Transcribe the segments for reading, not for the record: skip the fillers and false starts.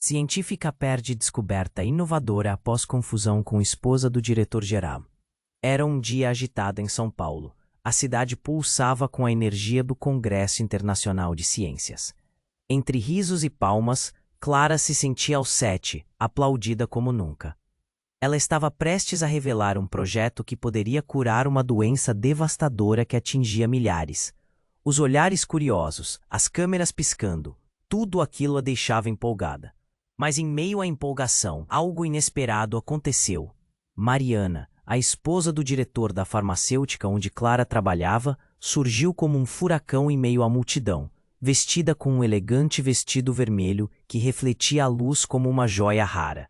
Científica perde descoberta inovadora após confusão com esposa do diretor-geral. Era um dia agitado em São Paulo. A cidade pulsava com a energia do Congresso Internacional de Ciências. Entre risos e palmas, Clara se sentia ao sete, aplaudida como nunca. Ela estava prestes a revelar um projeto que poderia curar uma doença devastadora que atingia milhares. Os olhares curiosos, as câmeras piscando, tudo aquilo a deixava empolgada. Mas em meio à empolgação, algo inesperado aconteceu. Mariana, a esposa do diretor da farmacêutica onde Clara trabalhava, surgiu como um furacão em meio à multidão, vestida com um elegante vestido vermelho que refletia a luz como uma joia rara.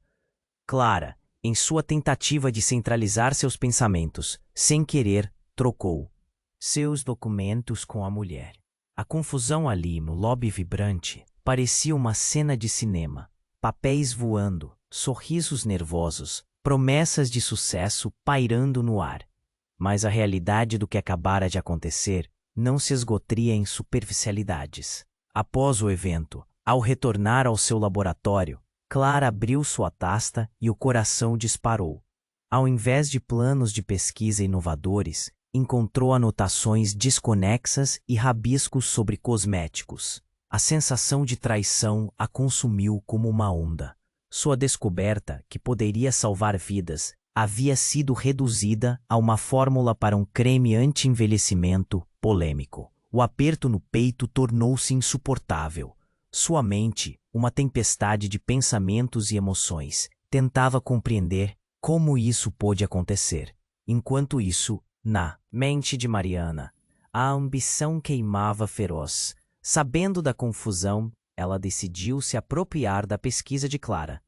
Clara, em sua tentativa de centralizar seus pensamentos, sem querer, trocou seus documentos com a mulher. A confusão ali, no lobby vibrante, parecia uma cena de cinema. Papéis voando, sorrisos nervosos, promessas de sucesso pairando no ar. Mas a realidade do que acabara de acontecer não se esgotaria em superficialidades. Após o evento, ao retornar ao seu laboratório, Clara abriu sua pasta e o coração disparou. Ao invés de planos de pesquisa inovadores, encontrou anotações desconexas e rabiscos sobre cosméticos. A sensação de traição a consumiu como uma onda. Sua descoberta, que poderia salvar vidas, havia sido reduzida a uma fórmula para um creme anti-envelhecimento polêmico. O aperto no peito tornou-se insuportável. Sua mente, uma tempestade de pensamentos e emoções, tentava compreender como isso pôde acontecer. Enquanto isso, na mente de Mariana, a ambição queimava feroz. Sabendo da confusão, ela decidiu se apropriar da pesquisa de Clara.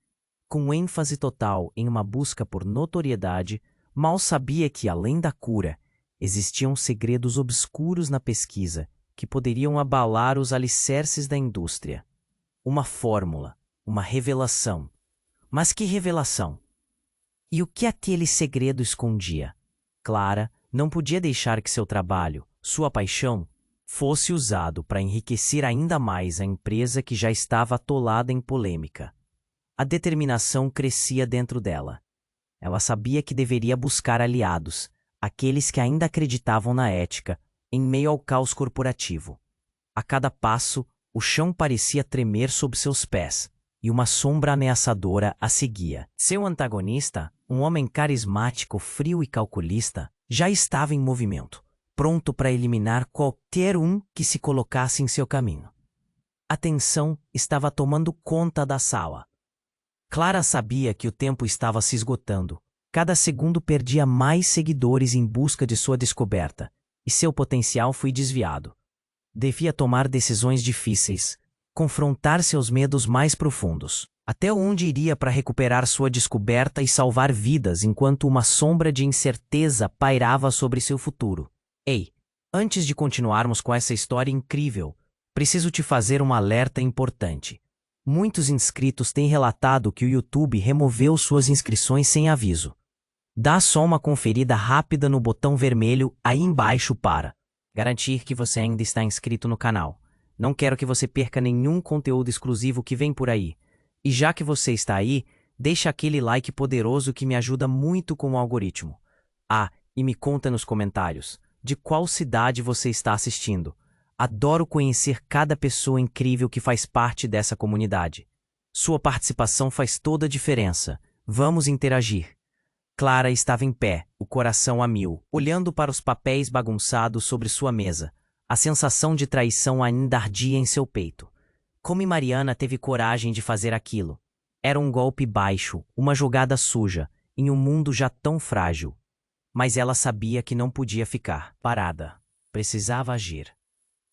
Com ênfase total em uma busca por notoriedade, mal sabia que, além da cura, existiam segredos obscuros na pesquisa que poderiam abalar os alicerces da indústria. Uma fórmula, uma revelação. Mas que revelação? E o que aquele segredo escondia? Clara não podia deixar que seu trabalho, sua paixão, fosse usado para enriquecer ainda mais a empresa que já estava atolada em polêmica. A determinação crescia dentro dela. Ela sabia que deveria buscar aliados, aqueles que ainda acreditavam na ética, em meio ao caos corporativo. A cada passo, o chão parecia tremer sob seus pés, e uma sombra ameaçadora a seguia. Seu antagonista, um homem carismático, frio e calculista, já estava em movimento, pronto para eliminar qualquer um que se colocasse em seu caminho. A tensão estava tomando conta da sala. Clara sabia que o tempo estava se esgotando. Cada segundo perdia mais seguidores em busca de sua descoberta, e seu potencial foi desviado. Devia tomar decisões difíceis, confrontar seus medos mais profundos. Até onde iria para recuperar sua descoberta e salvar vidas enquanto uma sombra de incerteza pairava sobre seu futuro? Ei, antes de continuarmos com essa história incrível, preciso te fazer um alerta importante. Muitos inscritos têm relatado que o YouTube removeu suas inscrições sem aviso. Dá só uma conferida rápida no botão vermelho aí embaixo para garantir que você ainda está inscrito no canal. Não quero que você perca nenhum conteúdo exclusivo que vem por aí. E já que você está aí, deixa aquele like poderoso que me ajuda muito com o algoritmo. Ah, e me conta nos comentários de qual cidade você está assistindo. Adoro conhecer cada pessoa incrível que faz parte dessa comunidade. Sua participação faz toda a diferença. Vamos interagir. Clara estava em pé, o coração a mil, olhando para os papéis bagunçados sobre sua mesa. A sensação de traição ainda ardia em seu peito. Como Mariana teve coragem de fazer aquilo? Era um golpe baixo, uma jogada suja, em um mundo já tão frágil. Mas ela sabia que não podia ficar parada. Precisava agir.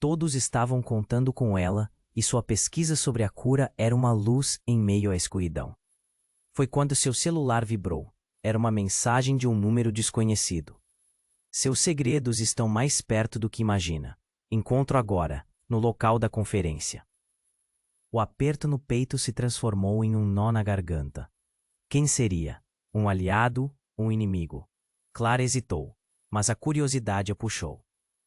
Todos estavam contando com ela, e sua pesquisa sobre a cura era uma luz em meio à escuridão. Foi quando seu celular vibrou. Era uma mensagem de um número desconhecido. Seus segredos estão mais perto do que imagina. Encontro agora, no local da conferência. O aperto no peito se transformou em um nó na garganta. Quem seria? Um aliado? Um inimigo? Clara hesitou, mas a curiosidade a puxou.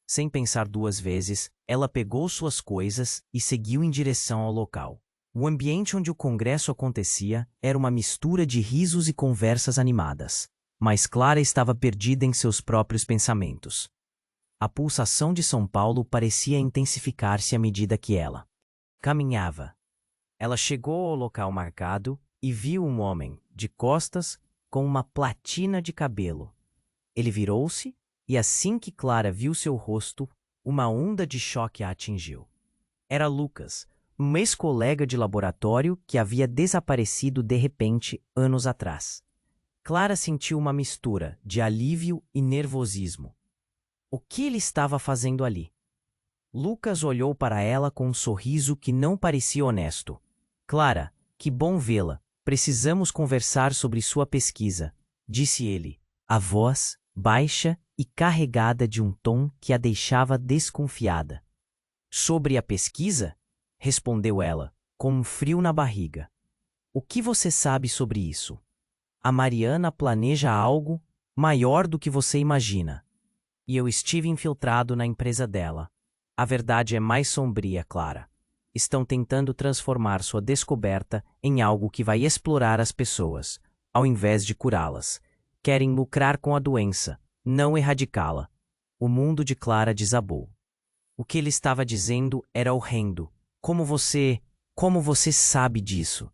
Sem pensar duas vezes, ela pegou suas coisas e seguiu em direção ao local. O ambiente onde o congresso acontecia era uma mistura de risos e conversas animadas, mas Clara estava perdida em seus próprios pensamentos. A pulsação de São Paulo parecia intensificar-se à medida que ela caminhava. Ela chegou ao local marcado e viu um homem, de costas, com uma platina de cabelo. Ele virou-se e assim que Clara viu seu rosto, uma onda de choque a atingiu. Era Lucas, um ex-colega de laboratório que havia desaparecido de repente anos atrás. Clara sentiu uma mistura de alívio e nervosismo. O que ele estava fazendo ali? Lucas olhou para ela com um sorriso que não parecia honesto. Clara, que bom vê-la. Precisamos conversar sobre sua pesquisa, disse ele, a voz baixa e carregada de um tom que a deixava desconfiada. Sobre a pesquisa? Respondeu ela, com um frio na barriga. O que você sabe sobre isso? A Mariana planeja algo maior do que você imagina. E eu estive infiltrado na empresa dela. A verdade é mais sombria, Clara. Estão tentando transformar sua descoberta em algo que vai explorar as pessoas, ao invés de curá-las. Querem lucrar com a doença, não erradicá-la. O mundo de Clara desabou. O que ele estava dizendo era horrendo. Como você sabe disso?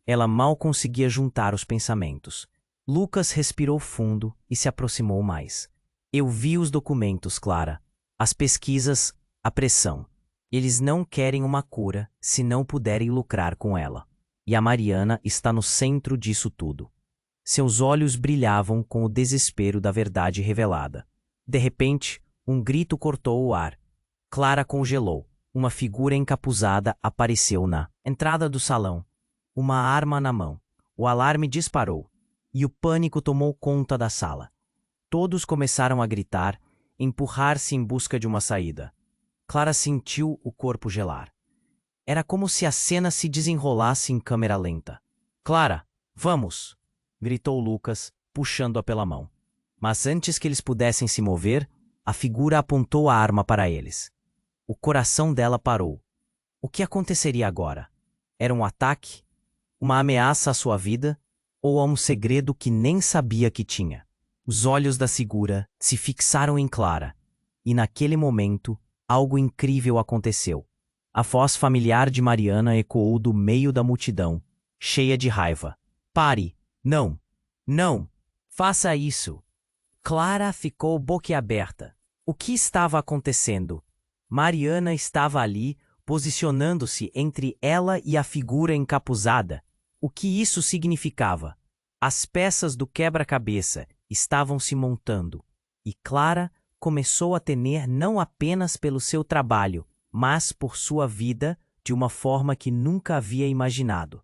Ela mal conseguia juntar os pensamentos. Lucas respirou fundo e se aproximou mais. Eu vi os documentos, Clara. As pesquisas, a pressão. Eles não querem uma cura se não puderem lucrar com ela. E a Mariana está no centro disso tudo. Seus olhos brilhavam com o desespero da verdade revelada. De repente, um grito cortou o ar. Clara congelou. Uma figura encapuzada apareceu na entrada do salão. Uma arma na mão. O alarme disparou. E o pânico tomou conta da sala. Todos começaram a gritar, empurrar-se em busca de uma saída. Clara sentiu o corpo gelar. Era como se a cena se desenrolasse em câmera lenta. Clara, vamos! Gritou Lucas, puxando-a pela mão. Mas antes que eles pudessem se mover, a figura apontou a arma para eles. O coração dela parou. O que aconteceria agora? Era um ataque? Uma ameaça à sua vida? Ou a um segredo que nem sabia que tinha? Os olhos da figura se fixaram em Clara. E naquele momento, algo incrível aconteceu. A voz familiar de Mariana ecoou do meio da multidão, cheia de raiva. Pare! Não! Não! Faça isso! Clara ficou boquiaberta. O que estava acontecendo? Mariana estava ali, posicionando-se entre ela e a figura encapuzada. O que isso significava? As peças do quebra-cabeça estavam se montando, e Clara começou a temer não apenas pelo seu trabalho, mas por sua vida de uma forma que nunca havia imaginado.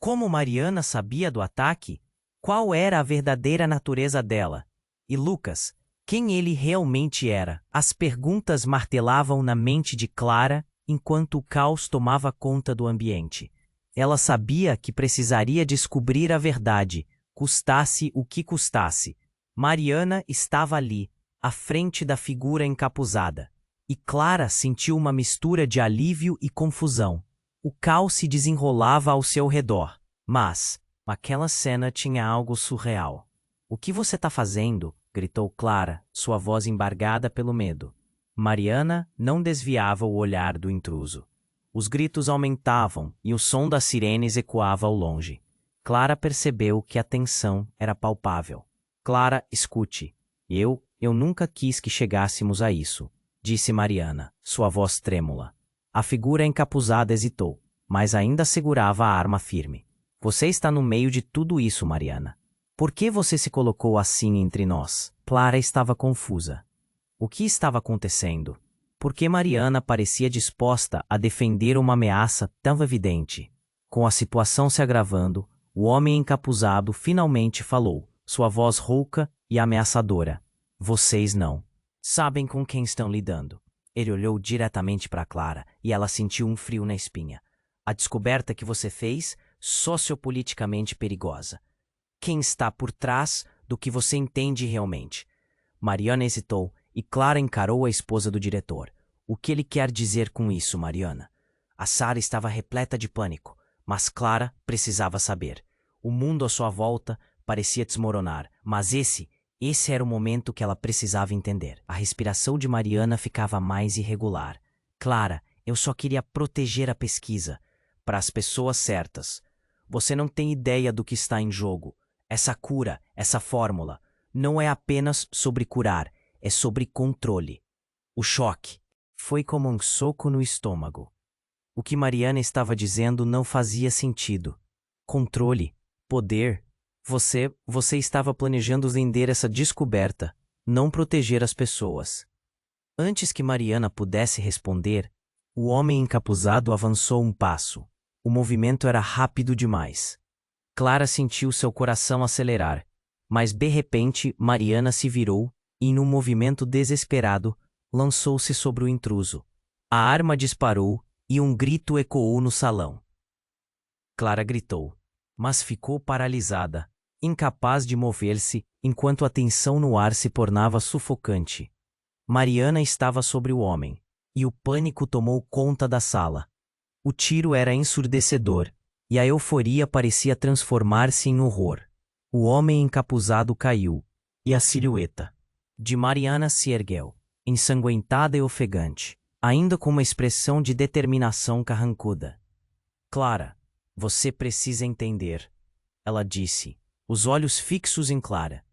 Como Mariana sabia do ataque? Qual era a verdadeira natureza dela? E Lucas, quem ele realmente era? As perguntas martelavam na mente de Clara enquanto o caos tomava conta do ambiente. Ela sabia que precisaria descobrir a verdade, custasse o que custasse. Mariana estava ali, à frente da figura encapuzada. E Clara sentiu uma mistura de alívio e confusão. O caos se desenrolava ao seu redor. Mas aquela cena tinha algo surreal. O que você está fazendo? Gritou Clara, sua voz embargada pelo medo. Mariana não desviava o olhar do intruso. Os gritos aumentavam e o som das sirenes ecoava ao longe. Clara percebeu que a tensão era palpável. Clara, escute. Eu nunca quis que chegássemos a isso, disse Mariana, sua voz trêmula. A figura encapuzada hesitou, mas ainda segurava a arma firme. Você está no meio de tudo isso, Mariana. Por que você se colocou assim entre nós? Clara estava confusa. O que estava acontecendo? Por que Mariana parecia disposta a defender uma ameaça tão evidente? Com a situação se agravando, o homem encapuzado finalmente falou, sua voz rouca e ameaçadora. Vocês não sabem com quem estão lidando. Ele olhou diretamente para Clara e ela sentiu um frio na espinha. A descoberta que você fez, sociopoliticamente perigosa. Quem está por trás do que você entende realmente? Mariana hesitou e Clara encarou a esposa do diretor. O que ele quer dizer com isso, Mariana? A sala estava repleta de pânico, mas Clara precisava saber. O mundo à sua volta parecia desmoronar, mas esse era o momento que ela precisava entender. A respiração de Mariana ficava mais irregular. Clara, eu só queria proteger a pesquisa. Para as pessoas certas. Você não tem ideia do que está em jogo. Essa cura, essa fórmula, não é apenas sobre curar, é sobre controle. O choque foi como um soco no estômago. O que Mariana estava dizendo não fazia sentido. Controle, poder. Você estava planejando vender essa descoberta, não proteger as pessoas. Antes que Mariana pudesse responder, o homem encapuzado avançou um passo. O movimento era rápido demais. Clara sentiu seu coração acelerar, mas de repente Mariana se virou e, num movimento desesperado, lançou-se sobre o intruso. A arma disparou e um grito ecoou no salão. Clara gritou, mas ficou paralisada, incapaz de mover-se enquanto a tensão no ar se tornava sufocante. Mariana estava sobre o homem, e o pânico tomou conta da sala. O tiro era ensurdecedor, e a euforia parecia transformar-se em horror. O homem encapuzado caiu, e a silhueta de Mariana se ergueu, ensanguentada e ofegante, ainda com uma expressão de determinação carrancuda. Clara, você precisa entender, ela disse, os olhos fixos em Clara.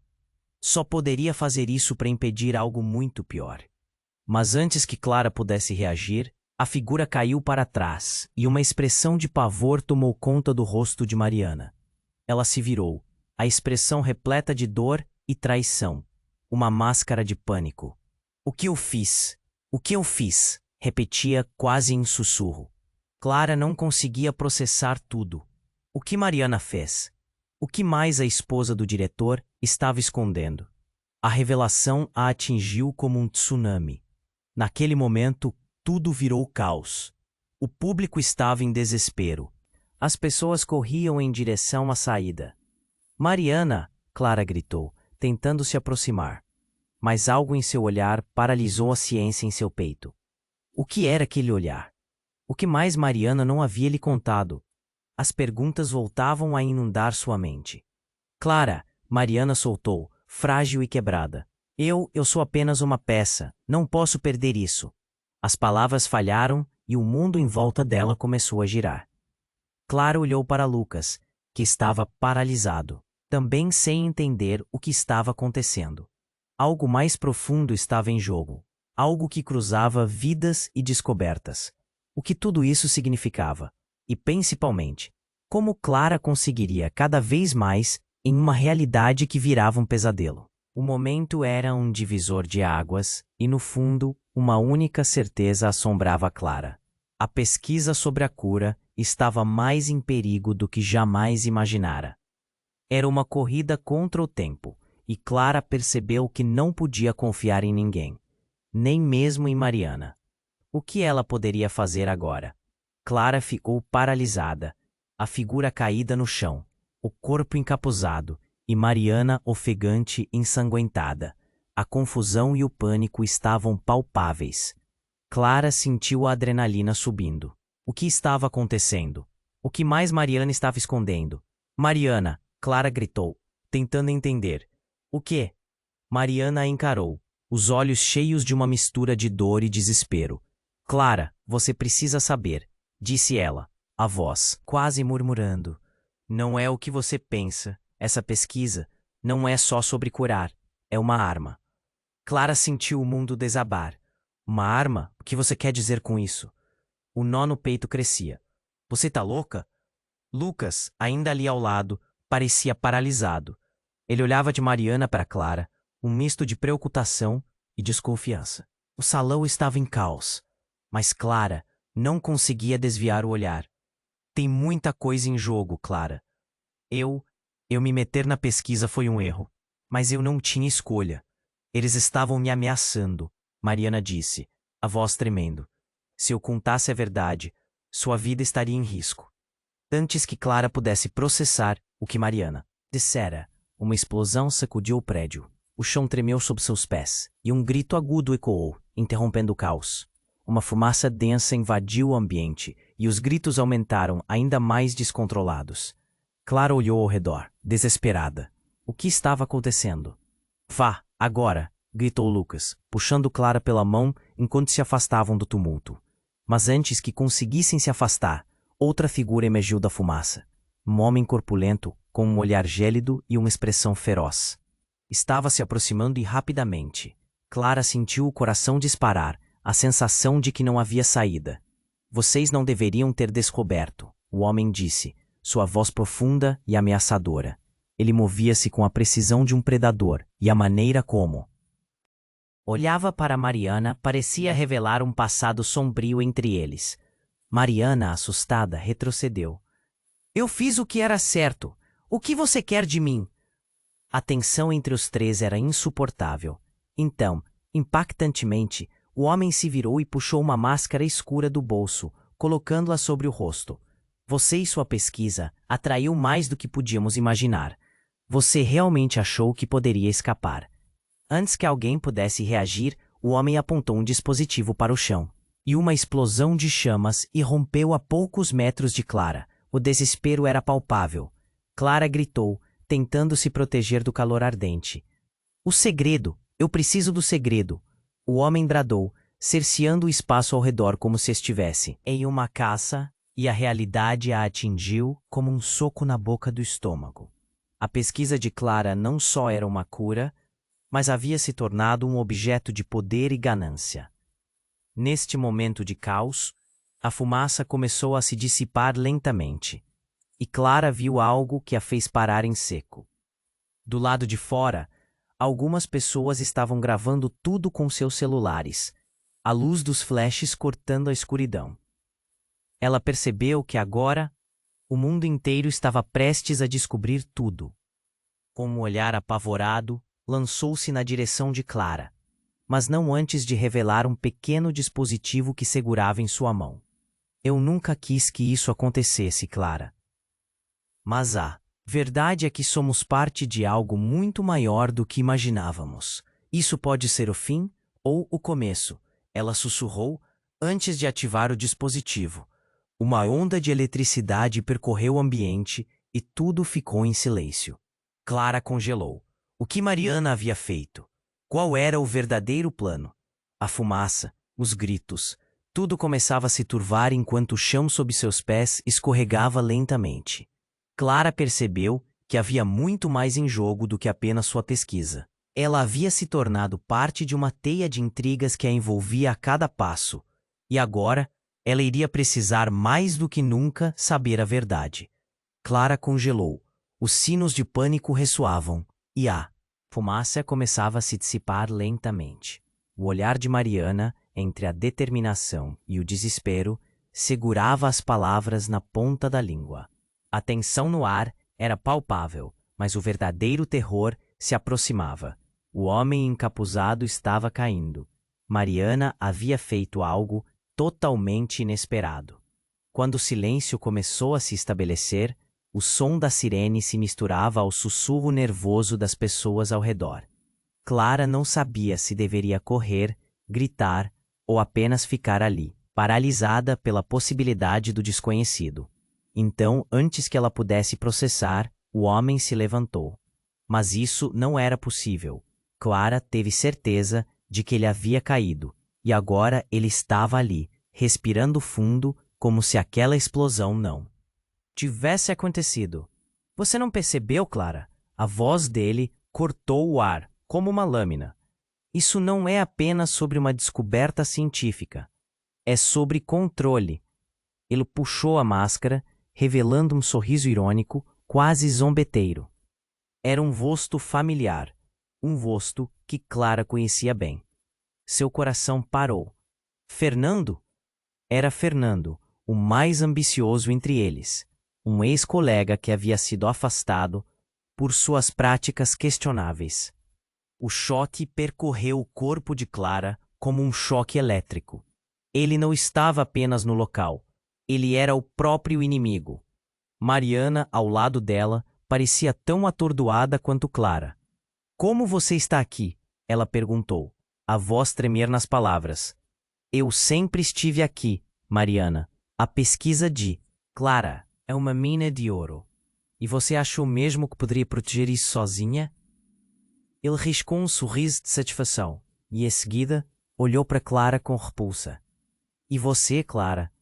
Só poderia fazer isso para impedir algo muito pior. Mas antes que Clara pudesse reagir, a figura caiu para trás e uma expressão de pavor tomou conta do rosto de Mariana. Ela se virou, a expressão repleta de dor e traição, uma máscara de pânico. O que eu fiz? O que eu fiz? Repetia quase em sussurro. Clara não conseguia processar tudo. O que Mariana fez? O que mais a esposa do diretor estava escondendo? A revelação a atingiu como um tsunami. Naquele momento, tudo virou caos. O público estava em desespero. As pessoas corriam em direção à saída. Mariana, Clara gritou, tentando se aproximar. Mas algo em seu olhar paralisou a ciência em seu peito. O que era aquele olhar? O que mais Mariana não havia lhe contado? As perguntas voltavam a inundar sua mente. Clara, Mariana soltou, frágil e quebrada. Eu sou apenas uma peça, não posso perder isso. As palavras falharam e o mundo em volta dela começou a girar. Clara olhou para Lucas, que estava paralisado, também sem entender o que estava acontecendo. Algo mais profundo estava em jogo, algo que cruzava vidas e descobertas. O que tudo isso significava? E, principalmente, como Clara conseguiria cada vez mais em uma realidade que virava um pesadelo. O momento era um divisor de águas e, no fundo, uma única certeza assombrava Clara. A pesquisa sobre a cura estava mais em perigo do que jamais imaginara. Era uma corrida contra o tempo, e Clara percebeu que não podia confiar em ninguém, nem mesmo em Mariana. O que ela poderia fazer agora? Clara ficou paralisada, a figura caída no chão, o corpo encapuzado, e Mariana ofegante e ensanguentada. A confusão e o pânico estavam palpáveis. Clara sentiu a adrenalina subindo. O que estava acontecendo? O que mais Mariana estava escondendo? Mariana, Clara gritou, tentando entender. O quê? Mariana a encarou, os olhos cheios de uma mistura de dor e desespero. Clara, você precisa saber, disse ela, a voz quase murmurando. Não é o que você pensa. Essa pesquisa não é só sobre curar, é uma arma. Clara sentiu o mundo desabar. Uma arma? O que você quer dizer com isso? O nó no peito crescia. Você tá louca? Lucas, ainda ali ao lado, parecia paralisado. Ele olhava de Mariana para Clara, um misto de preocupação e desconfiança. O salão estava em caos, mas Clara não conseguia desviar o olhar. Tem muita coisa em jogo, Clara. Eu me meter na pesquisa foi um erro, mas eu não tinha escolha. Eles estavam me ameaçando, Mariana disse, a voz tremendo. Se eu contasse a verdade, sua vida estaria em risco. Antes que Clara pudesse processar o que Mariana dissera, uma explosão sacudiu o prédio. O chão tremeu sob seus pés, e um grito agudo ecoou, interrompendo o caos. Uma fumaça densa invadiu o ambiente, e os gritos aumentaram ainda mais descontrolados. Clara olhou ao redor, desesperada. O que estava acontecendo? Vá, agora! Gritou Lucas, puxando Clara pela mão enquanto se afastavam do tumulto. Mas antes que conseguissem se afastar, outra figura emergiu da fumaça. Um homem corpulento, com um olhar gélido e uma expressão feroz. Estava se aproximando e rapidamente. Clara sentiu o coração disparar, a sensação de que não havia saída. Vocês não deveriam ter descoberto, o homem disse, sua voz profunda e ameaçadora. Ele movia-se com a precisão de um predador e a maneira como olhava para Mariana parecia revelar um passado sombrio entre eles. Mariana, assustada, retrocedeu. Eu fiz o que era certo. O que você quer de mim? A tensão entre os três era insuportável. Então, impactantemente, o homem se virou e puxou uma máscara escura do bolso, colocando-a sobre o rosto. Você e sua pesquisa atraiu mais do que podíamos imaginar. Você realmente achou que poderia escapar. Antes que alguém pudesse reagir, o homem apontou um dispositivo para o chão. E uma explosão de chamas irrompeu a poucos metros de Clara. O desespero era palpável. Clara gritou, tentando se proteger do calor ardente. O segredo! Eu preciso do segredo! O homem bradou, cerceando o espaço ao redor como se estivesse em uma caça, e a realidade a atingiu como um soco na boca do estômago. A pesquisa de Clara não só era uma cura, mas havia se tornado um objeto de poder e ganância. Neste momento de caos, a fumaça começou a se dissipar lentamente, e Clara viu algo que a fez parar em seco. Do lado de fora, algumas pessoas estavam gravando tudo com seus celulares, a luz dos flashes cortando a escuridão. Ela percebeu que agora, o mundo inteiro estava prestes a descobrir tudo. Com um olhar apavorado, lançou-se na direção de Clara, mas não antes de revelar um pequeno dispositivo que segurava em sua mão. Eu nunca quis que isso acontecesse, Clara. Mas a verdade é que somos parte de algo muito maior do que imaginávamos. Isso pode ser o fim ou o começo, ela sussurrou antes de ativar o dispositivo. Uma onda de eletricidade percorreu o ambiente e tudo ficou em silêncio. Clara congelou. O que Mariana havia feito? Qual era o verdadeiro plano? A fumaça, os gritos, tudo começava a se turvar enquanto o chão sob seus pés escorregava lentamente. Clara percebeu que havia muito mais em jogo do que apenas sua pesquisa. Ela havia se tornado parte de uma teia de intrigas que a envolvia a cada passo, e agora ela iria precisar mais do que nunca saber a verdade. Clara congelou. Os sinos de pânico ressoavam, e a fumaça começava a se dissipar lentamente. O olhar de Mariana, entre a determinação e o desespero, segurava as palavras na ponta da língua. A tensão no ar era palpável, mas o verdadeiro terror se aproximava. O homem encapuzado estava caindo. Mariana havia feito algo totalmente inesperado. Quando o silêncio começou a se estabelecer, o som da sirene se misturava ao sussurro nervoso das pessoas ao redor. Clara não sabia se deveria correr, gritar ou apenas ficar ali, paralisada pela possibilidade do desconhecido. Então, antes que ela pudesse processar, o homem se levantou. Mas isso não era possível. Clara teve certeza de que ele havia caído, e agora ele estava ali, respirando fundo, como se aquela explosão não tivesse acontecido. Você não percebeu, Clara? A voz dele cortou o ar, como uma lâmina. Isso não é apenas sobre uma descoberta científica. É sobre controle. Ele puxou a máscara, revelando um sorriso irônico, quase zombeteiro. Era um rosto familiar, um rosto que Clara conhecia bem. Seu coração parou. Fernando? Era Fernando, o mais ambicioso entre eles. Um ex-colega que havia sido afastado por suas práticas questionáveis. O choque percorreu o corpo de Clara como um choque elétrico. Ele não estava apenas no local, ele era o próprio inimigo. Mariana, ao lado dela, parecia tão atordoada quanto Clara. Como você está aqui? Ela perguntou, a voz tremer nas palavras. Eu sempre estive aqui, Mariana. A pesquisa de Clara é uma mina de ouro. E você achou mesmo que poderia proteger isso sozinha? Ele riscou um sorriso de satisfação e, em seguida, olhou para Clara com repulsa. E você, Clara?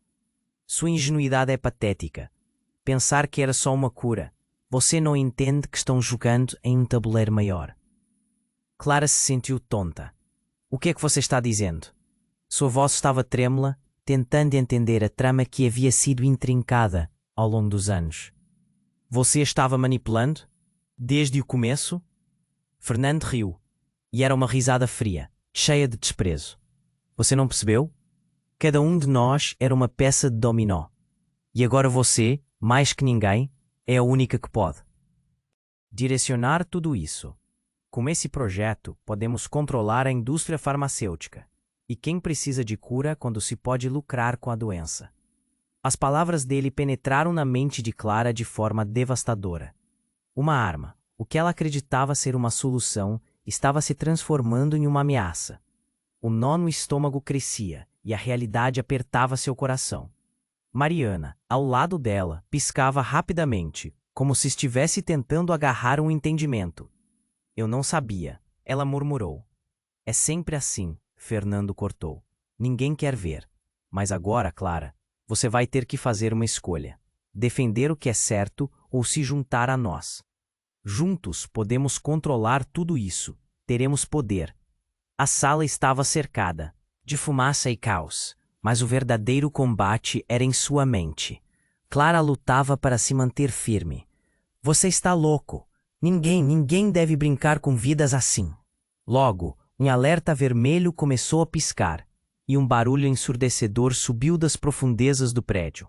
Sua ingenuidade é patética. Pensar que era só uma cura. Você não entende que estão jogando em um tabuleiro maior. Clara se sentiu tonta. O que é que você está dizendo? Sua voz estava trêmula, tentando entender a trama que havia sido intrincada ao longo dos anos. Você estava manipulando? Desde o começo? Fernando riu, e era uma risada fria, cheia de desprezo. Você não percebeu? Cada um de nós era uma peça de dominó. E agora você, mais que ninguém, é a única que pode direcionar tudo isso. Com esse projeto, podemos controlar a indústria farmacêutica. E quem precisa de cura quando se pode lucrar com a doença? As palavras dele penetraram na mente de Clara de forma devastadora. Uma arma, o que ela acreditava ser uma solução, estava se transformando em uma ameaça. O nó no estômago crescia e a realidade apertava seu coração. Mariana, ao lado dela, piscava rapidamente, como se estivesse tentando agarrar um entendimento. Eu não sabia, ela murmurou. É sempre assim, Fernando cortou. Ninguém quer ver. Mas agora, Clara, você vai ter que fazer uma escolha. Defender o que é certo ou se juntar a nós. Juntos podemos controlar tudo isso. Teremos poder. A sala estava cercada, de fumaça e caos, mas o verdadeiro combate era em sua mente. Clara lutava para se manter firme. Você está louco. Ninguém deve brincar com vidas assim. Logo, um alerta vermelho começou a piscar, e um barulho ensurdecedor subiu das profundezas do prédio.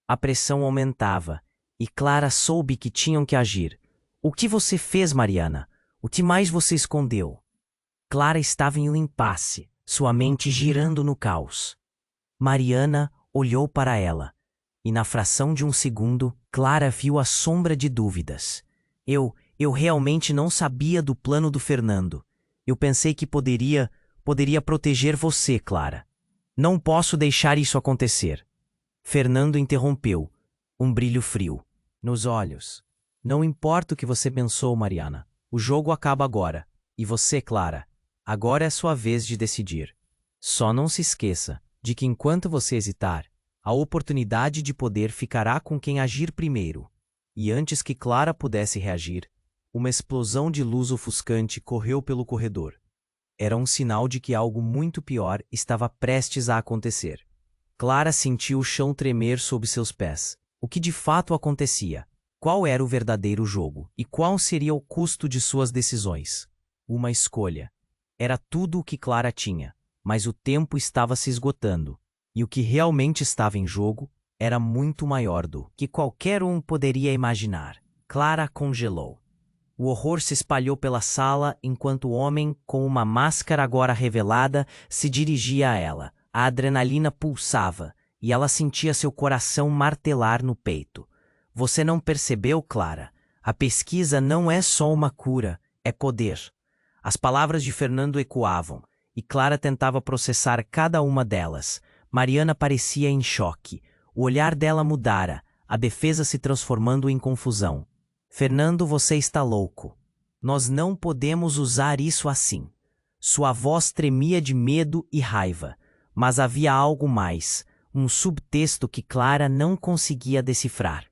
A pressão aumentava, e Clara soube que tinham que agir. O que você fez, Mariana? O que mais você escondeu? Clara estava em um impasse, sua mente girando no caos. Mariana olhou para ela, e na fração de um segundo, Clara viu a sombra de dúvidas. Eu realmente não sabia do plano do Fernando. Eu pensei que poderia proteger você, Clara. Não posso deixar isso acontecer. Fernando interrompeu, um brilho frio nos olhos. Não importa o que você pensou, Mariana. O jogo acaba agora. E você, Clara, agora é sua vez de decidir. Só não se esqueça de que enquanto você hesitar, a oportunidade de poder ficará com quem agir primeiro. E antes que Clara pudesse reagir, uma explosão de luz ofuscante correu pelo corredor. Era um sinal de que algo muito pior estava prestes a acontecer. Clara sentiu o chão tremer sob seus pés. O que de fato acontecia? Qual era o verdadeiro jogo? E qual seria o custo de suas decisões? Uma escolha. Era tudo o que Clara tinha, mas o tempo estava se esgotando. E o que realmente estava em jogo era muito maior do que qualquer um poderia imaginar. Clara congelou. O horror se espalhou pela sala enquanto o homem, com uma máscara agora revelada, se dirigia a ela. A adrenalina pulsava, e ela sentia seu coração martelar no peito. Você não percebeu, Clara? A pesquisa não é só uma cura, é poder. As palavras de Fernando ecoavam, e Clara tentava processar cada uma delas. Mariana parecia em choque. O olhar dela mudara, a defesa se transformando em confusão. Fernando, você está louco. Nós não podemos usar isso assim. Sua voz tremia de medo e raiva, mas havia algo mais, um subtexto que Clara não conseguia decifrar.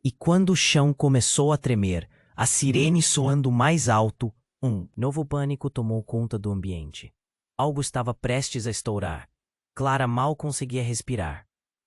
E quando o chão começou a tremer, a sirene soando mais alto, um novo pânico tomou conta do ambiente. Algo estava prestes a estourar. Clara mal conseguia respirar.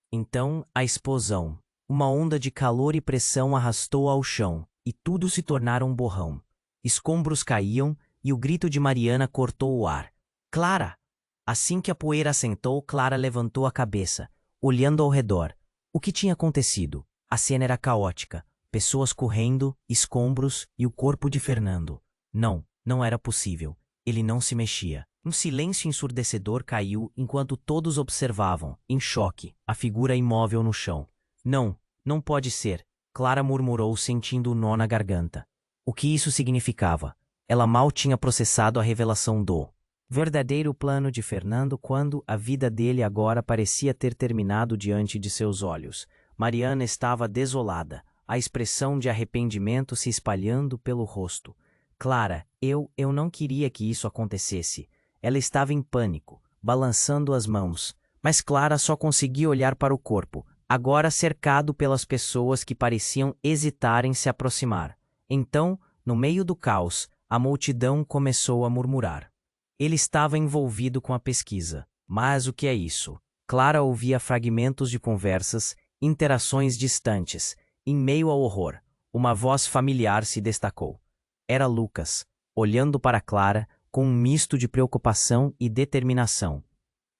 Então, a explosão. Uma onda de calor e pressão arrastou ao chão, e tudo se tornara um borrão. Escombros caíam, e o grito de Mariana cortou o ar. Clara! Assim que a poeira assentou, Clara levantou a cabeça, olhando ao redor. O que tinha acontecido? A cena era caótica. Pessoas correndo, escombros e o corpo de Fernando. Não era possível. Ele não se mexia. Um silêncio ensurdecedor caiu enquanto todos observavam, em choque, a figura imóvel no chão. Não pode ser, Clara murmurou sentindo o nó na garganta. O que isso significava? Ela mal tinha processado a revelação do Verdadeiro plano de Fernando quando a vida dele agora parecia ter terminado diante de seus olhos. Mariana estava desolada, a expressão de arrependimento se espalhando pelo rosto. Clara, eu não queria que isso acontecesse. Ela estava em pânico, balançando as mãos. Mas Clara só conseguia olhar para o corpo, agora cercado pelas pessoas que pareciam hesitar em se aproximar. Então, no meio do caos, a multidão começou a murmurar. Ele estava envolvido com a pesquisa. Mas o que é isso? Clara ouvia fragmentos de conversas, interações distantes. Em meio ao horror, uma voz familiar se destacou. Era Lucas, olhando para Clara com um misto de preocupação e determinação.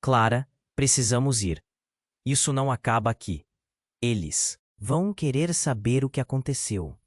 Clara, precisamos ir. Isso não acaba aqui. Eles vão querer saber o que aconteceu.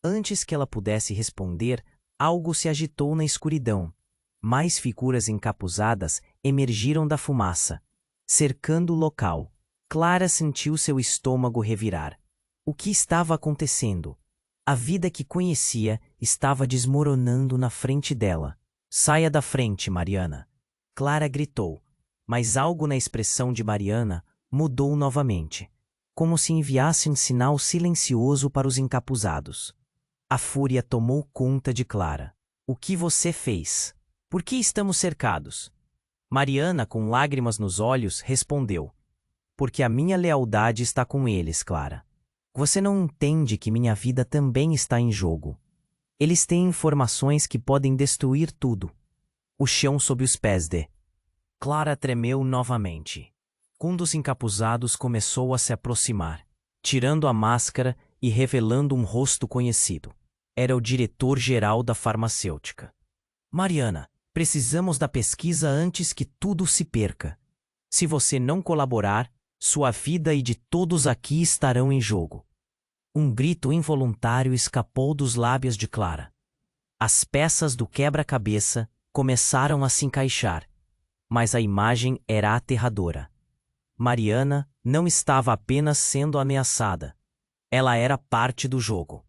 Antes que ela pudesse responder, algo se agitou na escuridão. Mais figuras encapuzadas emergiram da fumaça, cercando o local. Clara sentiu seu estômago revirar. O que estava acontecendo? A vida que conhecia estava desmoronando na frente dela. Saia da frente, Mariana. Clara gritou, mas algo na expressão de Mariana mudou novamente, como se enviasse um sinal silencioso para os encapuzados. A fúria tomou conta de Clara. O que você fez? Por que estamos cercados? Mariana, com lágrimas nos olhos, respondeu. Porque a minha lealdade está com eles, Clara. Você não entende que minha vida também está em jogo. Eles têm informações que podem destruir tudo. O chão sob os pés de Clara tremeu novamente. Um dos encapuzados começou a se aproximar, tirando a máscara e revelando um rosto conhecido. Era o diretor-geral da farmacêutica. Mariana, precisamos da pesquisa antes que tudo se perca. Se você não colaborar, sua vida e de todos aqui estarão em jogo. Um grito involuntário escapou dos lábios de Clara. As peças do quebra-cabeça começaram a se encaixar, mas a imagem era aterradora. Mariana não estava apenas sendo ameaçada. Ela era parte do jogo.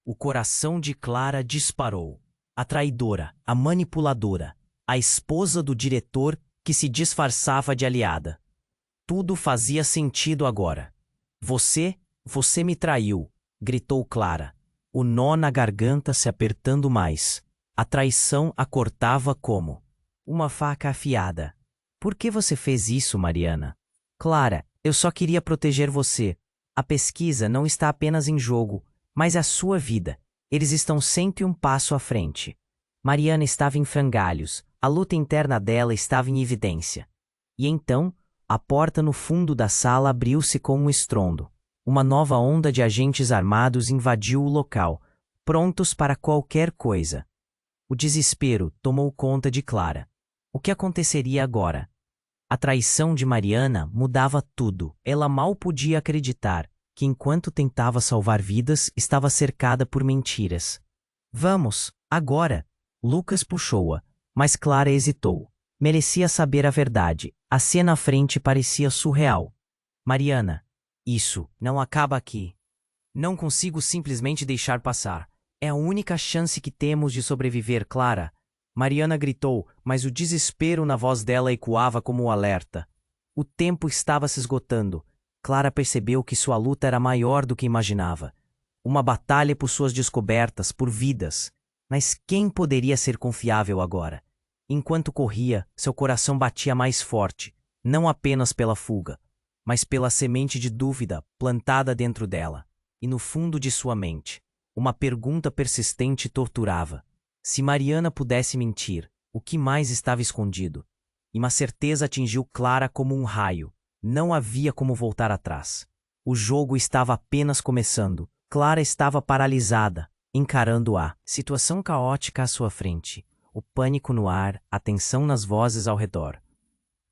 O coração de Clara disparou. A traidora, a manipuladora, a esposa do diretor que se disfarçava de aliada. Tudo fazia sentido agora. Você me traiu, gritou Clara, o nó na garganta se apertando mais. A traição a cortava como uma faca afiada. Por que você fez isso, Mariana? Clara, eu só queria proteger você. A pesquisa não está apenas em jogo, mas a sua vida. Eles estão sempre um passo à frente. Mariana estava em frangalhos, a luta interna dela estava em evidência. E então, a porta no fundo da sala abriu-se com um estrondo. Uma nova onda de agentes armados invadiu o local, prontos para qualquer coisa. O desespero tomou conta de Clara. O que aconteceria agora? A traição de Mariana mudava tudo. Ela mal podia acreditar que, enquanto tentava salvar vidas, estava cercada por mentiras. Vamos, agora! Lucas puxou-a, mas Clara hesitou. Merecia saber a verdade. A cena à frente parecia surreal. Mariana, isso não acaba aqui. Não consigo simplesmente deixar passar. É a única chance que temos de sobreviver, Clara. Mariana gritou, mas o desespero na voz dela ecoava como um alerta. O tempo estava se esgotando. Clara percebeu que sua luta era maior do que imaginava. Uma batalha por suas descobertas, por vidas. Mas quem poderia ser confiável agora? Enquanto corria, seu coração batia mais forte, não apenas pela fuga, mas pela semente de dúvida plantada dentro dela. E no fundo de sua mente, uma pergunta persistente torturava. Se Mariana pudesse mentir, o que mais estava escondido? E uma certeza atingiu Clara como um raio. Não havia como voltar atrás. O jogo estava apenas começando. Clara estava paralisada, encarando a situação caótica à sua frente. O pânico no ar, a tensão nas vozes ao redor.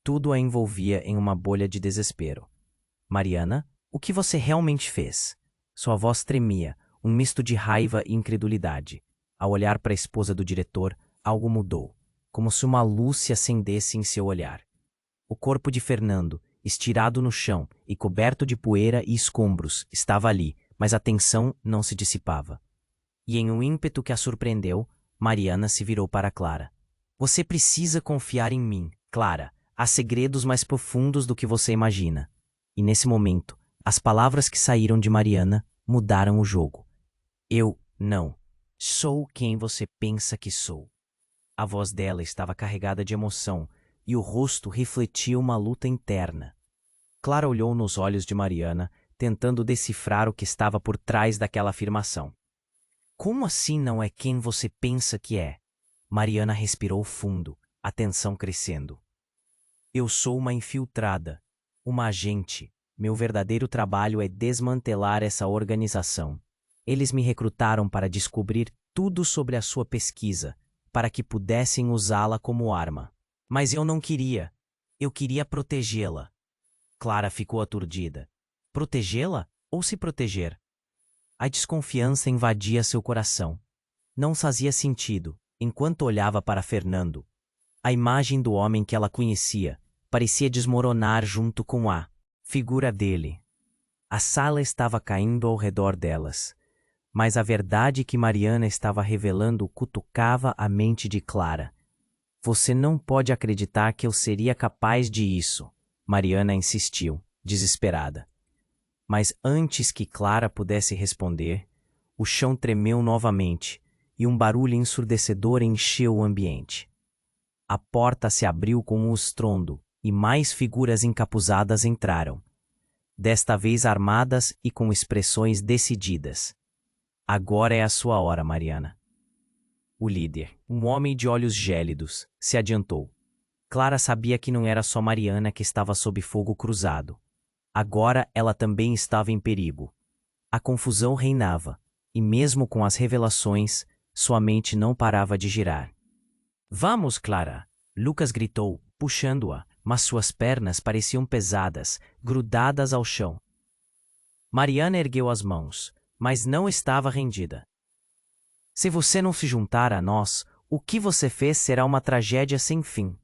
Tudo a envolvia em uma bolha de desespero. Mariana, o que você realmente fez? Sua voz tremia, um misto de raiva e incredulidade. Ao olhar para a esposa do diretor, algo mudou, como se uma luz se acendesse em seu olhar. O corpo de Fernando, estirado no chão e coberto de poeira e escombros, estava ali, mas a tensão não se dissipava. E em um ímpeto que a surpreendeu, Mariana se virou para Clara. Você precisa confiar em mim, Clara. Há segredos mais profundos do que você imagina. E nesse momento, as palavras que saíram de Mariana mudaram o jogo. Eu não sou quem você pensa que sou. A voz dela estava carregada de emoção e o rosto refletia uma luta interna. Clara olhou nos olhos de Mariana, tentando decifrar o que estava por trás daquela afirmação. Como assim não é quem você pensa que é? Mariana respirou fundo, a tensão crescendo. Eu sou uma infiltrada, uma agente. Meu verdadeiro trabalho é desmantelar essa organização. Eles me recrutaram para descobrir tudo sobre a sua pesquisa, para que pudessem usá-la como arma. Mas eu não queria. Eu queria protegê-la. Clara ficou aturdida. Protegê-la ou se proteger? A desconfiança invadia seu coração. Não fazia sentido, enquanto olhava para Fernando. A imagem do homem que ela conhecia parecia desmoronar junto com a figura dele. A sala estava caindo ao redor delas, mas a verdade que Mariana estava revelando cutucava a mente de Clara. Você não pode acreditar que eu seria capaz de isso, Mariana insistiu, desesperada. Mas antes que Clara pudesse responder, o chão tremeu novamente e um barulho ensurdecedor encheu o ambiente. A porta se abriu com um estrondo e mais figuras encapuzadas entraram, desta vez armadas e com expressões decididas. Agora é a sua hora, Mariana. O líder, um homem de olhos gélidos, se adiantou. Clara sabia que não era só Mariana que estava sob fogo cruzado. Agora ela também estava em perigo. A confusão reinava, e mesmo com as revelações, sua mente não parava de girar. Vamos, Clara! Lucas gritou, puxando-a, mas suas pernas pareciam pesadas, grudadas ao chão. Mariana ergueu as mãos, mas não estava rendida. Se você não se juntar a nós, o que você fez será uma tragédia sem fim.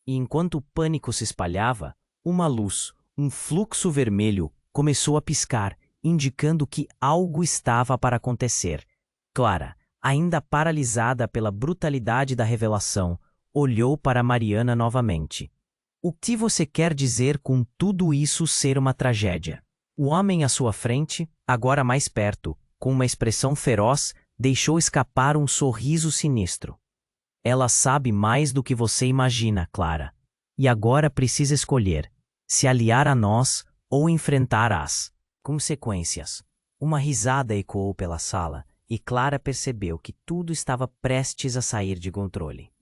E enquanto o pânico se espalhava, uma luz, um fluxo vermelho, começou a piscar, indicando que algo estava para acontecer. Clara, ainda paralisada pela brutalidade da revelação, olhou para Mariana novamente. O que você quer dizer com tudo isso ser uma tragédia? O homem à sua frente, agora mais perto, com uma expressão feroz, deixou escapar um sorriso sinistro. Ela sabe mais do que você imagina, Clara. E agora precisa escolher, se aliar a nós ou enfrentar as consequências. Uma risada ecoou pela sala e Clara percebeu que tudo estava prestes a sair de controle.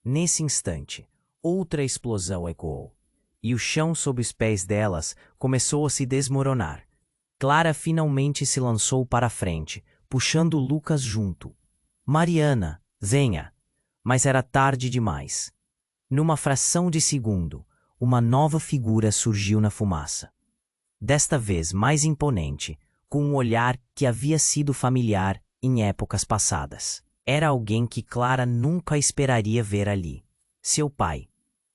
Nesse instante, outra explosão ecoou, e o chão sob os pés delas começou a se desmoronar. Clara finalmente se lançou para a frente, puxando Lucas junto. Mariana, venha! Mas era tarde demais. Numa fração de segundo, uma nova figura surgiu na fumaça. Desta vez mais imponente, com um olhar que havia sido familiar em épocas passadas. Era alguém que Clara nunca esperaria ver ali. Seu pai.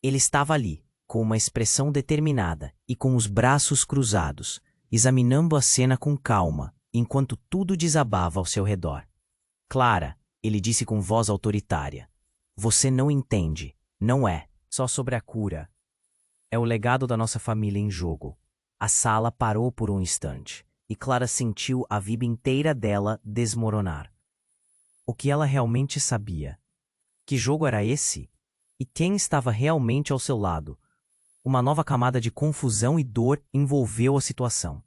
Ele estava ali, com uma expressão determinada e com os braços cruzados, examinando a cena com calma, enquanto tudo desabava ao seu redor. Clara, ele disse com voz autoritária. Você não entende, não é só sobre a cura. É o legado da nossa família em jogo. A sala parou por um instante, e Clara sentiu a vida inteira dela desmoronar. O que ela realmente sabia? Que jogo era esse? E quem estava realmente ao seu lado? Uma nova camada de confusão e dor envolveu a situação.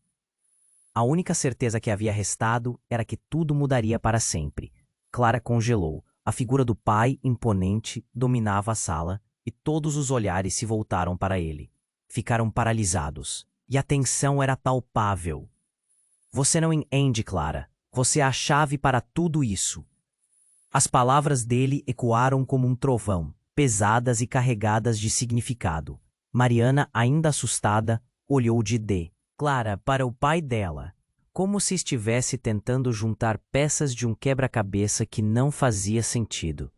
A única certeza que havia restado era que tudo mudaria para sempre. Clara congelou. A figura do pai, imponente, dominava a sala, e todos os olhares se voltaram para ele. Ficaram paralisados, e a tensão era palpável. Você não entende, Clara. Você é a chave para tudo isso. As palavras dele ecoaram como um trovão, pesadas e carregadas de significado. Mariana, ainda assustada, olhou de Clara para o pai dela, como se estivesse tentando juntar peças de um quebra-cabeça que não fazia sentido.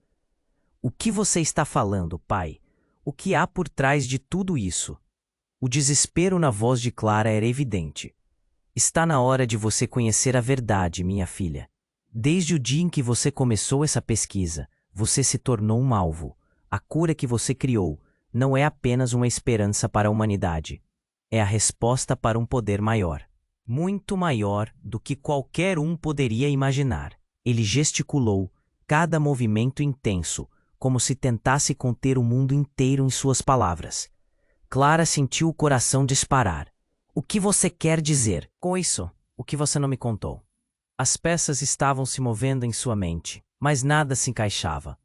O que você está falando, pai? O que há por trás de tudo isso? O desespero na voz de Clara era evidente. Está na hora de você conhecer a verdade, minha filha. Desde o dia em que você começou essa pesquisa, você se tornou um alvo. A cura que você criou não é apenas uma esperança para a humanidade. É a resposta para um poder maior. Muito maior do que qualquer um poderia imaginar. Ele gesticulou, cada movimento intenso, como se tentasse conter o mundo inteiro em suas palavras. Clara sentiu o coração disparar. O que você quer dizer com isso? O que você não me contou? As peças estavam se movendo em sua mente, mas nada se encaixava.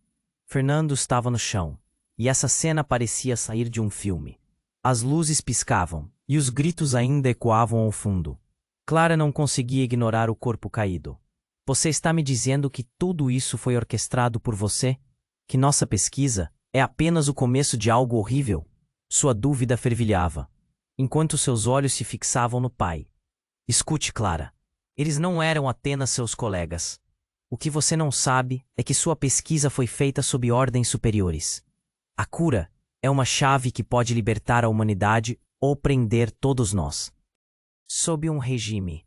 Fernando estava no chão, e essa cena parecia sair de um filme. As luzes piscavam, e os gritos ainda ecoavam ao fundo. Clara não conseguia ignorar o corpo caído. Você está me dizendo que tudo isso foi orquestrado por você? Que nossa pesquisa é apenas o começo de algo horrível? Sua dúvida fervilhava, enquanto seus olhos se fixavam no pai. Escute, Clara. Eles não eram apenas seus colegas. O que você não sabe é que sua pesquisa foi feita sob ordens superiores. A cura é uma chave que pode libertar a humanidade ou prender todos nós. Sob um regime.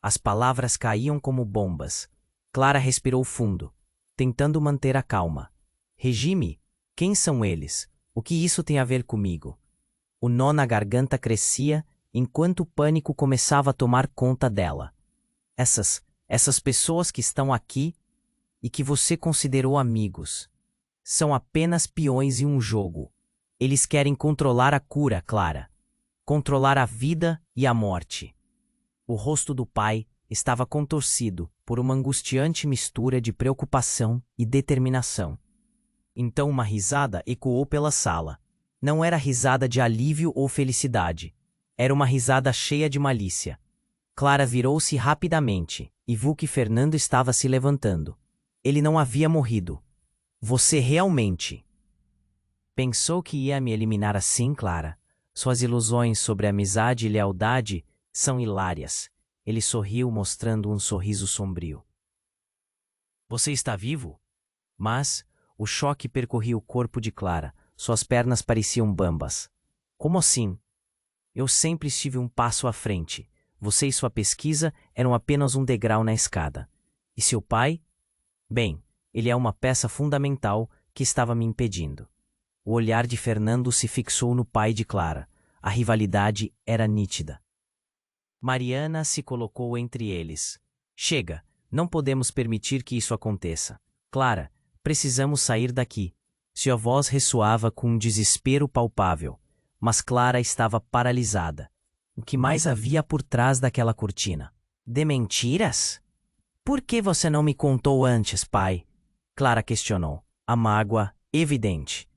As palavras caíam como bombas. Clara respirou fundo, tentando manter a calma. Regime? Quem são eles? O que isso tem a ver comigo? O nó na garganta crescia enquanto o pânico começava a tomar conta dela. Essas pessoas que estão aqui e que você considerou amigos, são apenas peões em um jogo. Eles querem controlar a cura, Clara. Controlar a vida e a morte. O rosto do pai estava contorcido por uma angustiante mistura de preocupação e determinação. Então uma risada ecoou pela sala. Não era risada de alívio ou felicidade. Era uma risada cheia de malícia. Clara virou-se rapidamente e viu que Fernando estava se levantando. Ele não havia morrido. Você realmente pensou que ia me eliminar assim, Clara? Suas ilusões sobre amizade e lealdade são hilárias. Ele sorriu, mostrando um sorriso sombrio. Você está vivo? Mas o choque percorria o corpo de Clara. Suas pernas pareciam bambas. Como assim? Eu sempre estive um passo à frente. Você e sua pesquisa eram apenas um degrau na escada. E seu pai? Bem, ele é uma peça fundamental que estava me impedindo. O olhar de Fernando se fixou no pai de Clara. A rivalidade era nítida. Mariana se colocou entre eles. Chega, não podemos permitir que isso aconteça. Clara, precisamos sair daqui. Sua voz ressoava com um desespero palpável, mas Clara estava paralisada. O que mais havia por trás daquela cortina? De mentiras? Por que você não me contou antes, pai? Clara questionou, a mágoa evidente.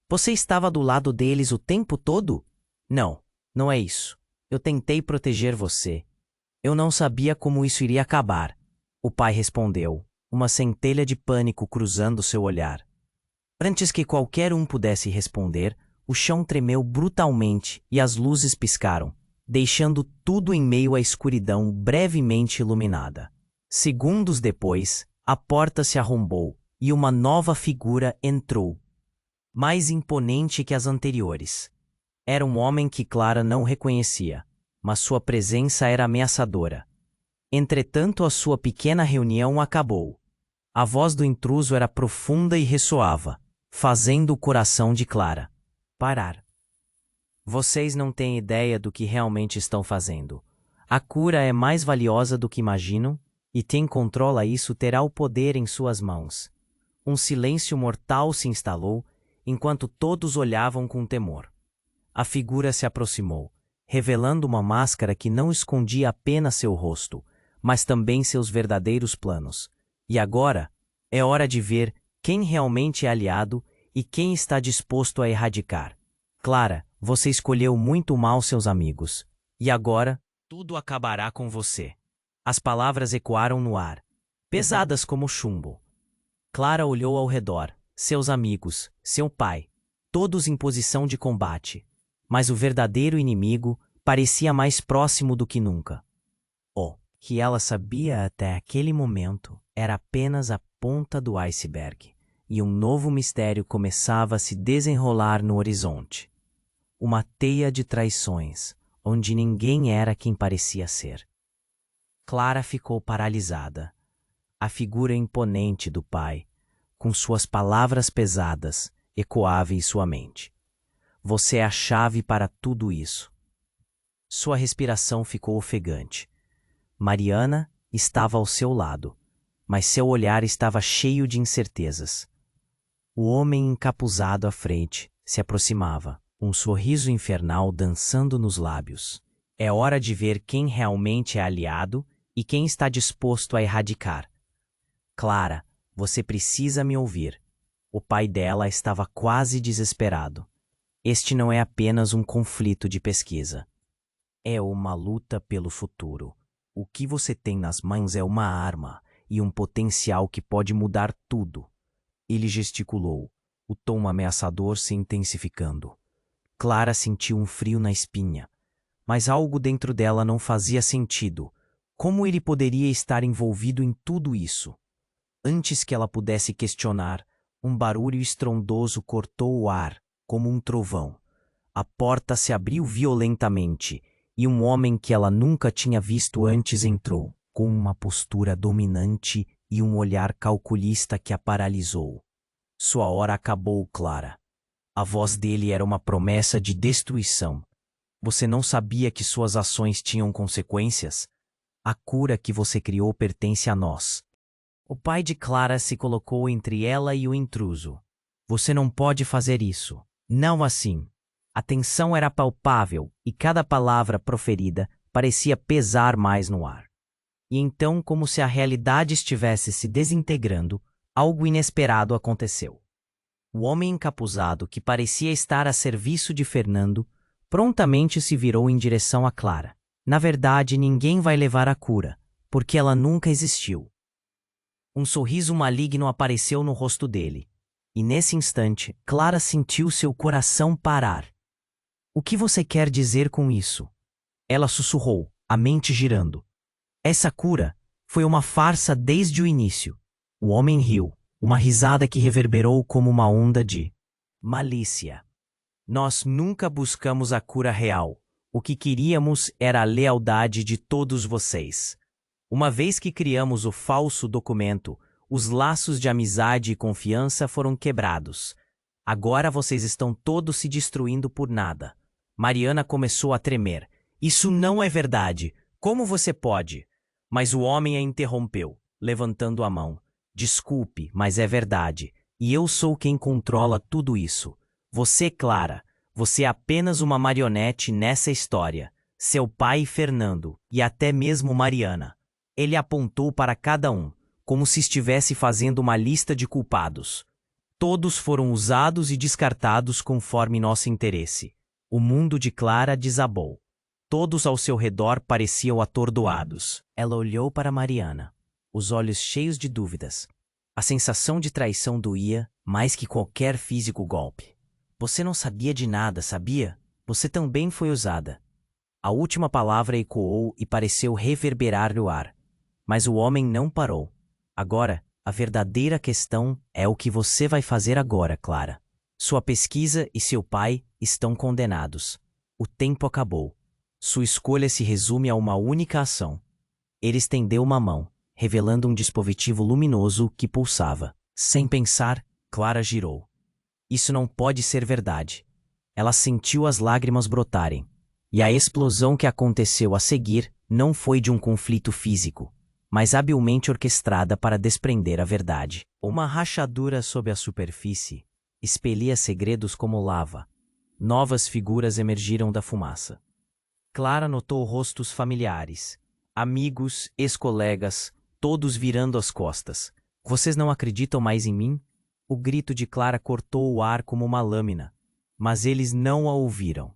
Você estava do lado deles o tempo todo? Não, não é isso. Eu tentei proteger você. Eu não sabia como isso iria acabar. O pai respondeu, uma centelha de pânico cruzando seu olhar. Antes que qualquer um pudesse responder, o chão tremeu brutalmente e as luzes piscaram, deixando tudo em meio à escuridão brevemente iluminada. Segundos depois, a porta se arrombou e uma nova figura entrou, mais imponente que as anteriores. Era um homem que Clara não reconhecia, mas sua presença era ameaçadora. Entretanto, a sua pequena reunião acabou. A voz do intruso era profunda e ressoava, fazendo o coração de Clara parar. Vocês não têm ideia do que realmente estão fazendo. A cura é mais valiosa do que imaginam, e quem controla isso terá o poder em suas mãos. Um silêncio mortal se instalou, enquanto todos olhavam com temor. A figura se aproximou, revelando uma máscara que não escondia apenas seu rosto, mas também seus verdadeiros planos. E agora, é hora de ver quem realmente é aliado e quem está disposto a erradicar. Clara, você escolheu muito mal seus amigos. E agora, tudo acabará com você. As palavras ecoaram no ar, pesadas como chumbo. Clara olhou ao redor, seus amigos, seu pai, todos em posição de combate. Mas o verdadeiro inimigo parecia mais próximo do que nunca. O que ela sabia até aquele momento era apenas a ponta do iceberg, e um novo mistério começava a se desenrolar no horizonte. Uma teia de traições, onde ninguém era quem parecia ser. Clara ficou paralisada. A figura imponente do pai, com suas palavras pesadas, ecoava em sua mente. Você é a chave para tudo isso. Sua respiração ficou ofegante. Mariana estava ao seu lado, mas seu olhar estava cheio de incertezas. O homem encapuzado à frente se aproximava, um sorriso infernal dançando nos lábios. É hora de ver quem realmente é aliado e quem está disposto a erradicar. Clara, você precisa me ouvir. O pai dela estava quase desesperado. Este não é apenas um conflito de pesquisa. É uma luta pelo futuro. O que você tem nas mãos é uma arma e um potencial que pode mudar tudo. Ele gesticulou, o tom ameaçador se intensificando. Clara sentiu um frio na espinha, mas algo dentro dela não fazia sentido. Como ele poderia estar envolvido em tudo isso? Antes que ela pudesse questionar, um barulho estrondoso cortou o ar, como um trovão. A porta se abriu violentamente e um homem que ela nunca tinha visto antes entrou, com uma postura dominante e um olhar calculista que a paralisou. Sua hora acabou, Clara. A voz dele era uma promessa de destruição. Você não sabia que suas ações tinham consequências? A cura que você criou pertence a nós. O pai de Clara se colocou entre ela e o intruso. Você não pode fazer isso. Não assim. A tensão era palpável e cada palavra proferida parecia pesar mais no ar. E então, como se a realidade estivesse se desintegrando, algo inesperado aconteceu. O homem encapuzado, que parecia estar a serviço de Fernando, prontamente se virou em direção a Clara. Na verdade, ninguém vai levar a cura, porque ela nunca existiu. Um sorriso maligno apareceu no rosto dele, e nesse instante, Clara sentiu seu coração parar. O que você quer dizer com isso? Ela sussurrou, a mente girando. Essa cura foi uma farsa desde o início. O homem riu, uma risada que reverberou como uma onda de malícia. Nós nunca buscamos a cura real. O que queríamos era a lealdade de todos vocês. Uma vez que criamos o falso documento, os laços de amizade e confiança foram quebrados. Agora vocês estão todos se destruindo por nada. Mariana começou a tremer. Isso não é verdade. Como você pode? Mas o homem a interrompeu, levantando a mão. Desculpe, mas é verdade. E eu sou quem controla tudo isso. Você, Clara, você é apenas uma marionete nessa história. Seu pai, Fernando, e até mesmo Mariana. Ele apontou para cada um, como se estivesse fazendo uma lista de culpados. Todos foram usados e descartados conforme nosso interesse. O mundo de Clara desabou. Todos ao seu redor pareciam atordoados. Ela olhou para Mariana, os olhos cheios de dúvidas. A sensação de traição doía mais que qualquer físico golpe. Você não sabia de nada, sabia? Você também foi usada. A última palavra ecoou e pareceu reverberar no ar. Mas o homem não parou. Agora, a verdadeira questão é o que você vai fazer agora, Clara. Sua pesquisa e seu pai estão condenados. O tempo acabou. Sua escolha se resume a uma única ação. Ele estendeu uma mão, revelando um dispositivo luminoso que pulsava. Sem pensar, Clara girou. Isso não pode ser verdade. Ela sentiu as lágrimas brotarem. E a explosão que aconteceu a seguir não foi de um conflito físico, mas habilmente orquestrada para desprender a verdade. Uma rachadura sob a superfície expelia segredos como lava. Novas figuras emergiram da fumaça. Clara notou rostos familiares, amigos, ex-colegas, todos virando as costas. Vocês não acreditam mais em mim? O grito de Clara cortou o ar como uma lâmina, mas eles não a ouviram.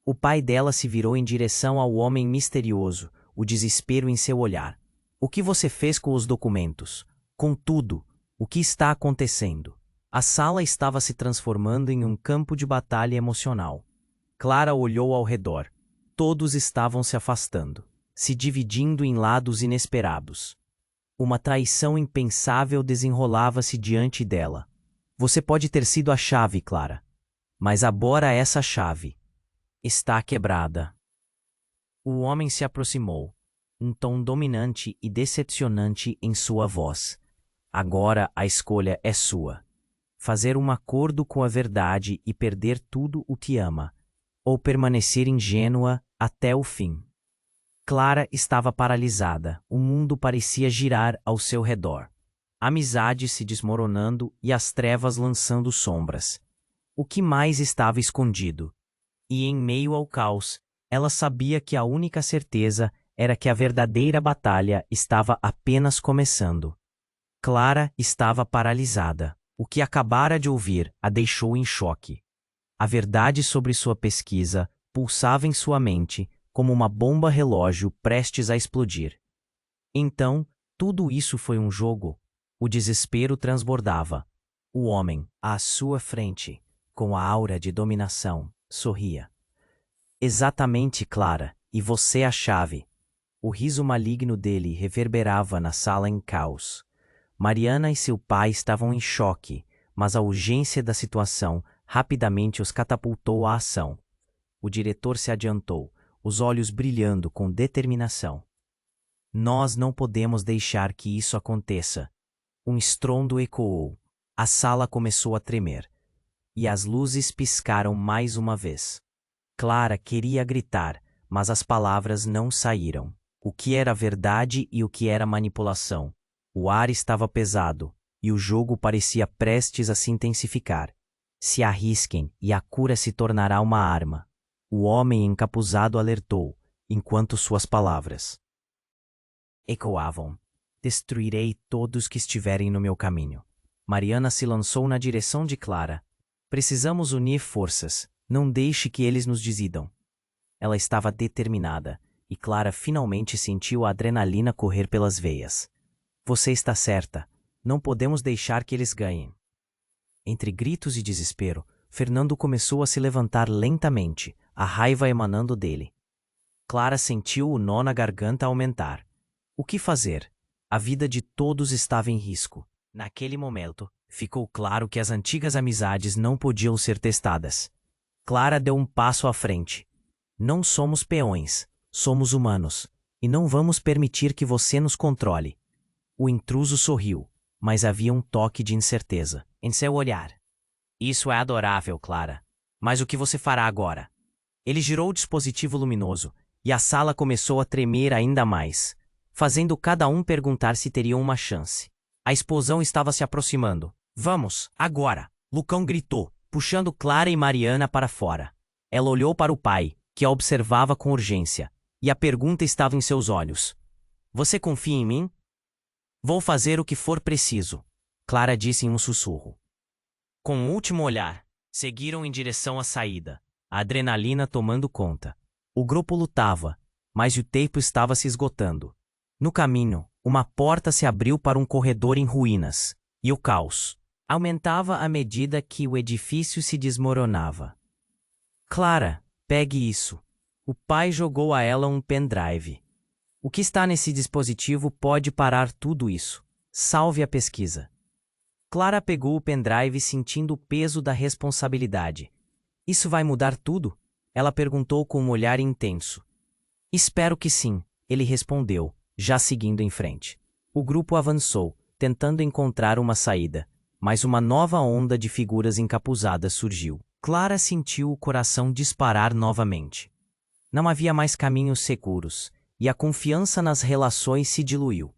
O pai dela se virou em direção ao homem misterioso, o desespero em seu olhar. O que você fez com os documentos? Com tudo, o que está acontecendo? A sala estava se transformando em um campo de batalha emocional. Clara olhou ao redor. Todos estavam se afastando, se dividindo em lados inesperados. Uma traição impensável desenrolava-se diante dela. Você pode ter sido a chave, Clara. Mas agora essa chave está quebrada. O homem se aproximou, um tom dominante e decepcionante em sua voz. Agora a escolha é sua. fazer um acordo com a verdade e perder tudo o que ama, ou permanecer ingênua até o fim. Clara estava paralisada, o mundo parecia girar ao seu redor. A amizade se desmoronando e as trevas lançando sombras. O que mais estava escondido? E em meio ao caos, ela sabia que a única certeza era que a verdadeira batalha estava apenas começando. Clara estava paralisada. O que acabara de ouvir a deixou em choque. A verdade sobre sua pesquisa pulsava em sua mente como uma bomba relógio prestes a explodir. Então, tudo isso foi um jogo? O desespero transbordava. O homem, à sua frente, com a aura de dominação, sorria. Exatamente, Clara, e você a chave. O riso maligno dele reverberava na sala em caos. Mariana e seu pai estavam em choque, mas a urgência da situação rapidamente os catapultou à ação. O diretor se adiantou, os olhos brilhando com determinação. Nós não podemos deixar que isso aconteça. Um estrondo ecoou. A sala começou a tremer. E as luzes piscaram mais uma vez. Clara queria gritar, mas as palavras não saíram. O que era verdade e o que era manipulação? O ar estava pesado, e o jogo parecia prestes a se intensificar. Se arrisquem e a cura se tornará uma arma. O homem encapuzado alertou, enquanto suas palavras ecoavam. Destruirei todos que estiverem no meu caminho. Mariana se lançou na direção de Clara. Precisamos unir forças. Não deixe que eles nos decidam. Ela estava determinada, e Clara finalmente sentiu a adrenalina correr pelas veias. Você está certa. Não podemos deixar que eles ganhem. Entre gritos e desespero, Fernando começou a se levantar lentamente, a raiva emanando dele. Clara sentiu o nó na garganta aumentar. O que fazer? A vida de todos estava em risco. Naquele momento, ficou claro que as antigas amizades não podiam ser testadas. Clara deu um passo à frente. Não somos peões, somos humanos, e não vamos permitir que você nos controle. O intruso sorriu, mas havia um toque de incerteza em seu olhar. Isso é adorável, Clara. Mas o que você fará agora? Ele girou o dispositivo luminoso, e a sala começou a tremer ainda mais, fazendo cada um perguntar se teriam uma chance. A explosão estava se aproximando. Vamos, agora! Lucão gritou, puxando Clara e Mariana para fora. Ela olhou para o pai, que a observava com urgência, e a pergunta estava em seus olhos. Você confia em mim? Vou fazer o que for preciso, Clara disse em um sussurro. Com um último olhar, seguiram em direção à saída, a adrenalina tomando conta. O grupo lutava, mas o tempo estava se esgotando. No caminho, uma porta se abriu para um corredor em ruínas, e o caos aumentava à medida que o edifício se desmoronava. Clara, pegue isso. O pai jogou a ela um pendrive. O que está nesse dispositivo pode parar tudo isso. Salve a pesquisa. Clara pegou o pendrive sentindo o peso da responsabilidade. Isso vai mudar tudo? Ela perguntou com um olhar intenso. Espero que sim, ele respondeu, já seguindo em frente. O grupo avançou, tentando encontrar uma saída, mas uma nova onda de figuras encapuzadas surgiu. Clara sentiu o coração disparar novamente. Não havia mais caminhos seguros, e a confiança nas relações se diluiu.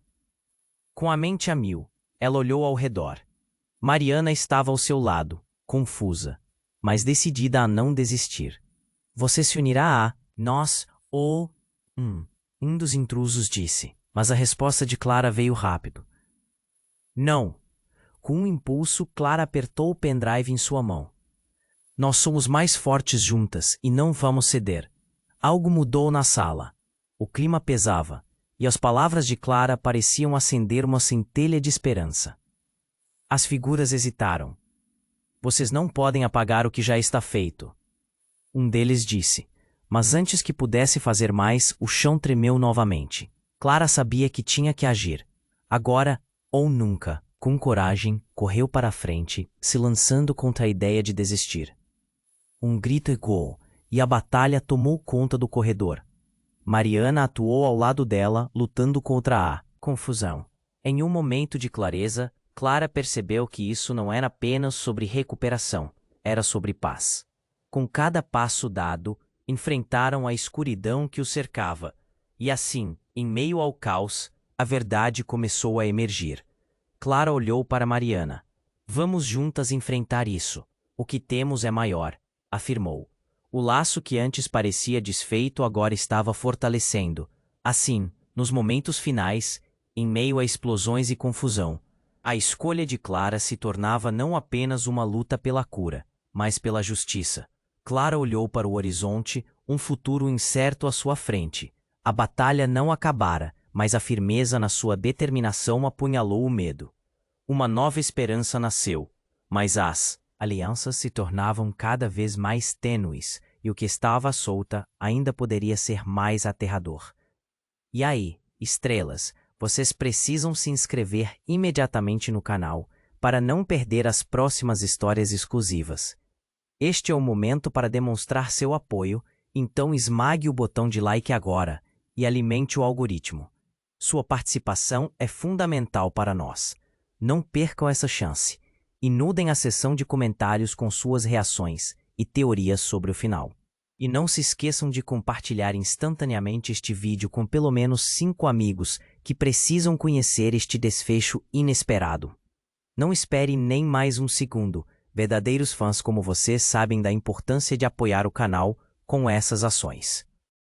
Com a mente a mil, ela olhou ao redor. Mariana estava ao seu lado, confusa, mas decidida a não desistir. Você se unirá a nós ou... Um dos intrusos disse, mas a resposta de Clara veio rápido. Não. Com um impulso, Clara apertou o pendrive em sua mão. Nós somos mais fortes juntas e não vamos ceder. Algo mudou na sala. O clima pesava, e as palavras de Clara pareciam acender uma centelha de esperança. As figuras hesitaram. Vocês não podem apagar o que já está feito. Um deles disse, mas antes que pudesse fazer mais, o chão tremeu novamente. Clara sabia que tinha que agir. Agora ou nunca, com coragem, correu para a frente, se lançando contra a ideia de desistir. Um grito ecoou, e a batalha tomou conta do corredor. Mariana atuou ao lado dela, lutando contra a confusão. Em um momento de clareza, Clara percebeu que isso não era apenas sobre recuperação, era sobre paz. Com cada passo dado, enfrentaram a escuridão que os cercava, e assim, em meio ao caos, a verdade começou a emergir. Clara olhou para Mariana. Vamos juntas enfrentar isso. O que temos é maior, afirmou. O laço que antes parecia desfeito agora estava fortalecendo. Assim, nos momentos finais, em meio a explosões e confusão, a escolha de Clara se tornava não apenas uma luta pela cura, mas pela justiça. Clara olhou para o horizonte, um futuro incerto à sua frente. A batalha não acabara, mas a firmeza na sua determinação apunhalou o medo. Uma nova esperança nasceu, mas as alianças se tornavam cada vez mais tênues, e o que estava à solta ainda poderia ser mais aterrador. E aí, estrelas, vocês precisam se inscrever imediatamente no canal para não perder as próximas histórias exclusivas. Este é o momento para demonstrar seu apoio, então esmague o botão de like agora e alimente o algoritmo. Sua participação é fundamental para nós. Não percam essa chance. Inundem a seção de comentários com suas reações e teorias sobre o final. E não se esqueçam de compartilhar instantaneamente este vídeo com pelo menos 5 amigos que precisam conhecer este desfecho inesperado. Não espere nem mais um segundo. Verdadeiros fãs como você sabem da importância de apoiar o canal com essas ações.